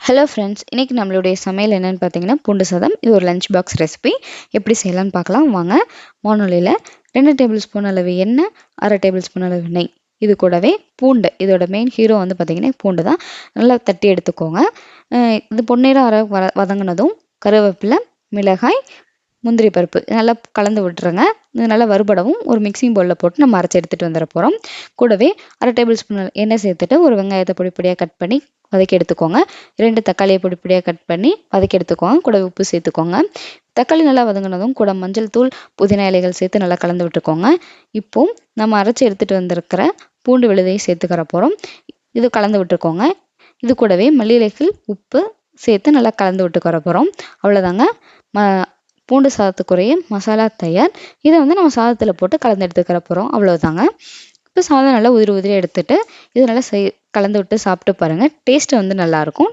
Hello friends, இன்றைக்கி நம்மளுடைய சமையல் என்னென்னு பார்த்தீங்கன்னா பூண்டு சாதம். இது ஒரு லஞ்ச் பாக்ஸ் ரெசிபி. எப்படி செய்யலான்னு பார்க்கலாம் வாங்க. வானொலியில் 2 டேபிள் ஸ்பூன் அளவு எண்ணெய், 1/2 டேபிள் ஸ்பூன் அளவு நெய், இது கூடவே பூண்டு. இதோட மெயின் ஹீரோ வந்து பார்த்திங்கன்னா பூண்டு தான். நல்லா தட்டி எடுத்துக்கோங்க. இது பொன்னிறம் வதங்கினதும் கருவேப்பிலை, மிளகாய், முந்திரி பருப்பு நல்லா கலந்து விட்டுருங்க. இது நல்லா வறுபடவும் ஒரு மிக்சிங் பவுலில் போட்டு நம்ம அரைச்சி எடுத்துகிட்டு வந்துட போகிறோம். கூடவே 1/2 டேபிள் ஸ்பூன் எண்ணெய் சேர்த்துட்டு ஒரு வெங்காயத்தை பொடி பொடியாக கட் பண்ணி வதக்கி எடுத்துக்கோங்க. 2 தக்காளியை பொடி பொடியாக கட் பண்ணி வதக்கி எடுத்துக்கோங்க. கூட உப்பு சேர்த்துக்கோங்க. தக்காளி நல்லா வதங்கினதும் கூட மஞ்சள் தூள், புதினா இலைகள் சேர்த்து நல்லா கலந்து விட்டுக்கோங்க. இப்போ நம்ம அரைச்சி எடுத்துகிட்டு வந்திருக்கிற பூண்டு விழுதையை சேர்த்துக்கிற போகிறோம். இது கலந்து விட்டுக்கோங்க. இது கூடவே மல்லி இலைகள், உப்பு சேர்த்து நல்லா கலந்து விட்டுக்கு வர போகிறோம். அவ்வளோதாங்க, பூண்டு சாதத்துக்குரிய மசாலா தயார். இதை வந்து நம்ம சாதத்தில் போட்டு கலந்து எடுத்துக்கிற போகிறோம். அவ்வளோதாங்க. இப்போ சாதம் நல்லா உதிரி உதிரி எடுத்துட்டு இது நல்லா கலந்து விட்டு சாப்பிட்டு பாருங்கள். டேஸ்ட்டு வந்து நல்லாயிருக்கும்.